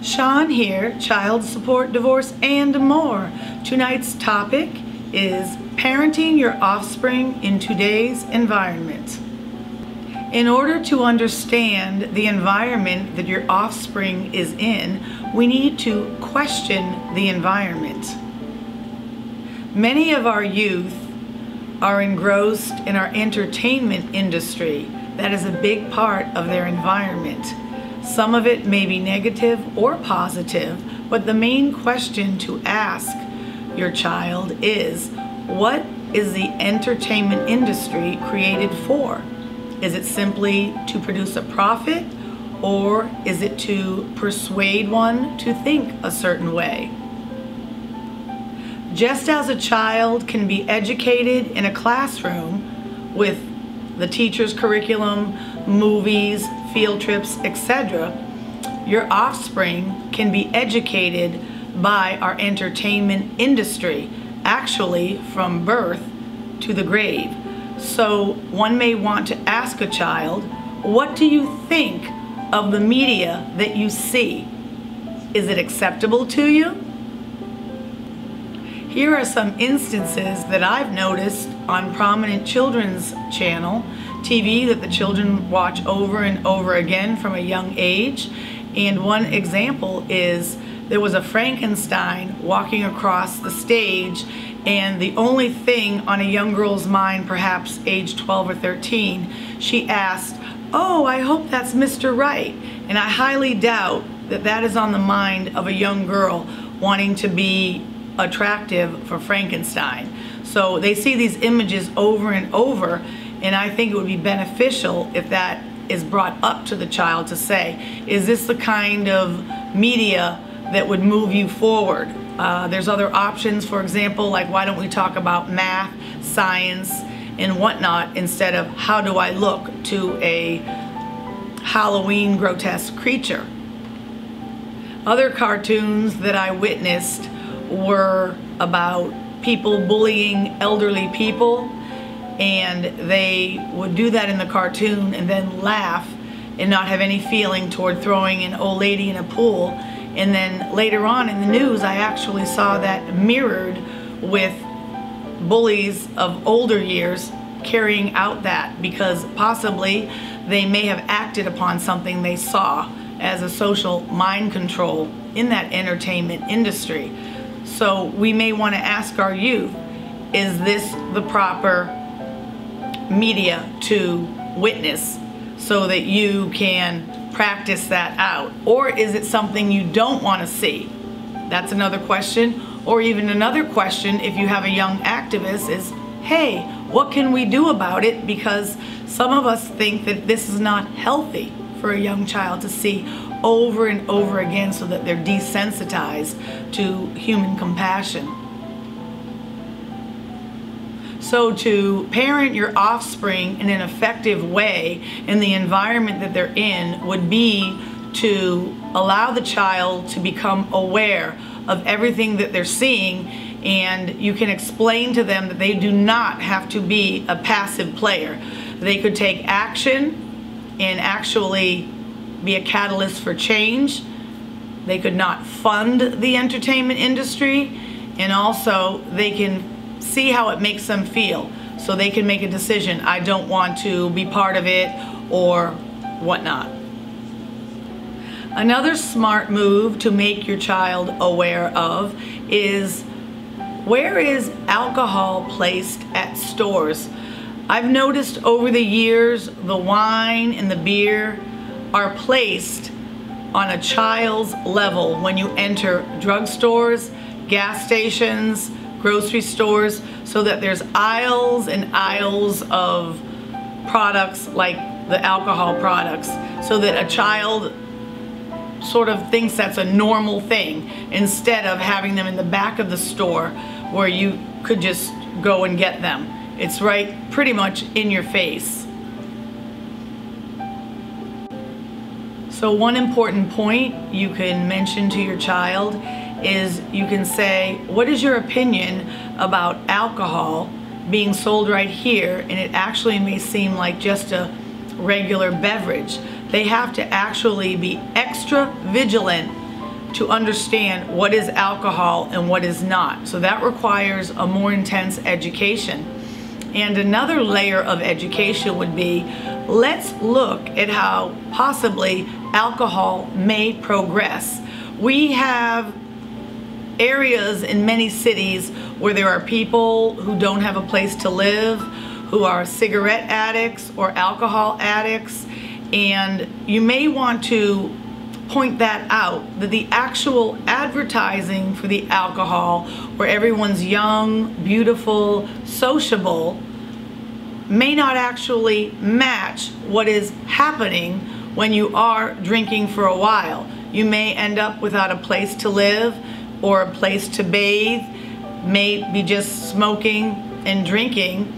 Sean here, child support, divorce, and more. Tonight's topic is parenting your offspring in today's environment. In order to understand the environment that your offspring is in, we need to question the environment. Many of our youth are engrossed in our entertainment industry. That is a big part of their environment. Some of it may be negative or positive, but the main question to ask your child is, what is the entertainment industry created for? Is it simply to produce a profit, or is it to persuade one to think a certain way? Just as a child can be educated in a classroom with the teacher's curriculum, movies, field trips, etc., your offspring can be educated by our entertainment industry, actually from birth to the grave. So one may want to ask a child, what do you think of the media that you see? Is it acceptable to you? Here are some instances that I've noticed on prominent children's channel TV that the children watch over and over again from a young age. And one example is there was a Frankenstein walking across the stage, and the only thing on a young girl's mind, perhaps age 12 or 13, she asked, "Oh, I hope that's Mr. Right." And I highly doubt that that is on the mind of a young girl wanting to be attractive for Frankenstein. So they see these images over and over, and I think it would be beneficial if that is brought up to the child to say, is this the kind of media that would move you forward? There's other options, for example, like why don't we talk about math, science, and whatnot instead of how do I look to a Halloween grotesque creature. Other cartoons that I witnessed were about people bullying elderly people, and they would do that in the cartoon and then laugh and not have any feeling toward throwing an old lady in a pool. And then later on in the news, I actually saw that mirrored with bullies of older years carrying out that because possibly they may have acted upon something they saw as a social mind control in that entertainment industry. So we may want to ask our youth, is this the proper media to witness so that you can practice that out? Or is it something you don't want to see? That's another question. Or even another question, if you have a young activist, is, hey, what can we do about it? Because some of us think that this is not healthy for a young child to see over and over again so that they're desensitized to human compassion. So to parent your offspring in an effective way in the environment that they're in would be to allow the child to become aware of everything that they're seeing, and you can explain to them that they do not have to be a passive player. They could take action and actually be a catalyst for change. They could not fund the entertainment industry, and also they can see how it makes them feel so they can make a decision. I don't want to be part of it or whatnot. Another smart move to make your child aware of is, where is alcohol placed at stores? I've noticed over the years the wine and the beer are placed on a child's level when you enter drugstores, gas stations, grocery stores, so that there's aisles and aisles of products like the alcohol products, so that a child sort of thinks that's a normal thing instead of having them in the back of the store where you could just go and get them. It's right pretty much in your face. So one important point you can mention to your child is you can say, what is your opinion about alcohol being sold right here, and it actually may seem like just a regular beverage? They have to actually be extra vigilant to understand what is alcohol and what is not. So that requires a more intense education. And another layer of education would be, let's look at how possibly alcohol may progress. We have areas in many cities where there are people who don't have a place to live, who are cigarette addicts or alcohol addicts, and you may want to point that out, that the actual advertising for the alcohol, where everyone's young, beautiful, sociable, may not actually match what is happening when you are drinking for a while. You may end up without a place to live or a place to bathe, may be just smoking and drinking,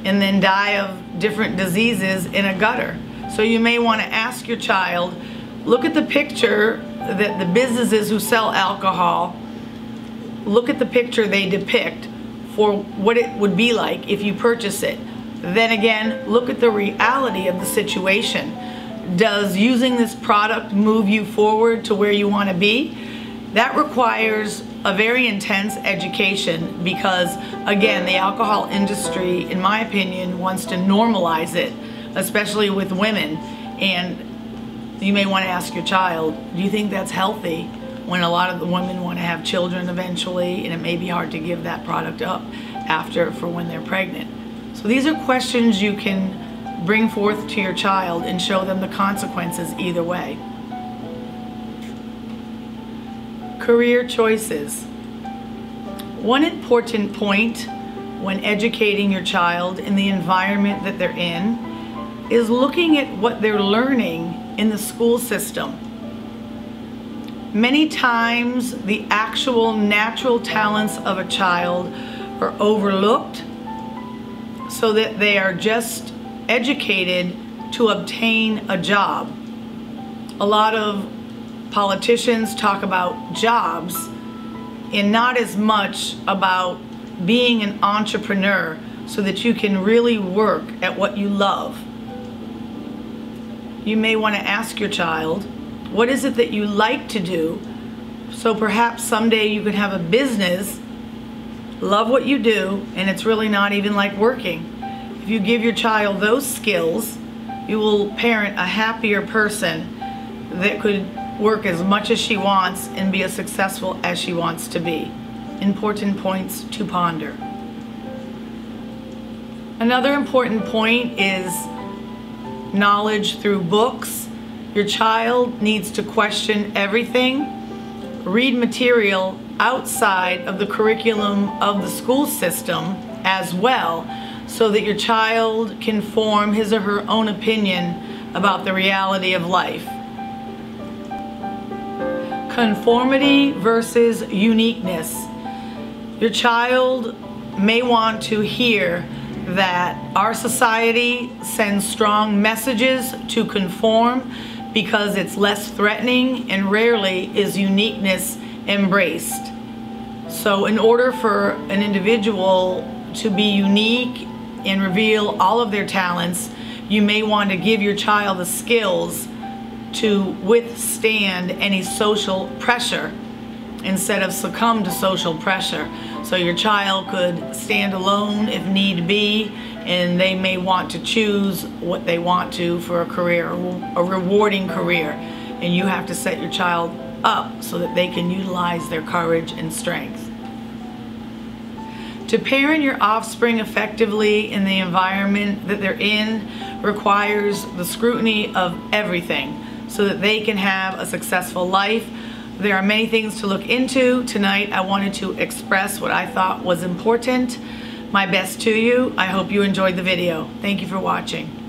and then die of different diseases in a gutter. So you may want to ask your child, look at the picture that the businesses who sell alcohol, look at the picture they depict for what it would be like if you purchase it. Then again, look at the reality of the situation. Does using this product move you forward to where you want to be? That requires a very intense education because, again, the alcohol industry, in my opinion, wants to normalize it, especially with women. And you may want to ask your child, do you think that's healthy when a lot of the women want to have children eventually, and it may be hard to give that product up after for when they're pregnant? So these are questions you can bring forth to your child and show them the consequences either way. Career choices. One important point when educating your child in the environment that they're in is looking at what they're learning in the school system. Many times the actual natural talents of a child are overlooked so that they are just educated to obtain a job. A lot of politicians talk about jobs and not as much about being an entrepreneur so that you can really work at what you love. You may want to ask your child, what is it that you like to do? So perhaps someday you can have a business, love what you do, and it's really not even like working. If you give your child those skills, you will parent a happier person that could work as much as she wants and be as successful as she wants to be. Important points to ponder. Another important point is knowledge through books. Your child needs to question everything, read material outside of the curriculum of the school system as well, so that your child can form his or her own opinion about the reality of life. Conformity versus uniqueness. Your child may want to hear that our society sends strong messages to conform because it's less threatening, and rarely is uniqueness embraced. So in order for an individual to be unique and reveal all of their talents, you may want to give your child the skills to withstand any social pressure instead of succumb to social pressure. So your child could stand alone if need be, and they may want to choose what they want to for a career, a rewarding career, and you have to set your child up so that they can utilize their courage and strength. To parent your offspring effectively in the environment that they're in requires the scrutiny of everything so that they can have a successful life. There are many things to look into. Tonight I wanted to express what I thought was important. My best to you. I hope you enjoyed the video. Thank you for watching.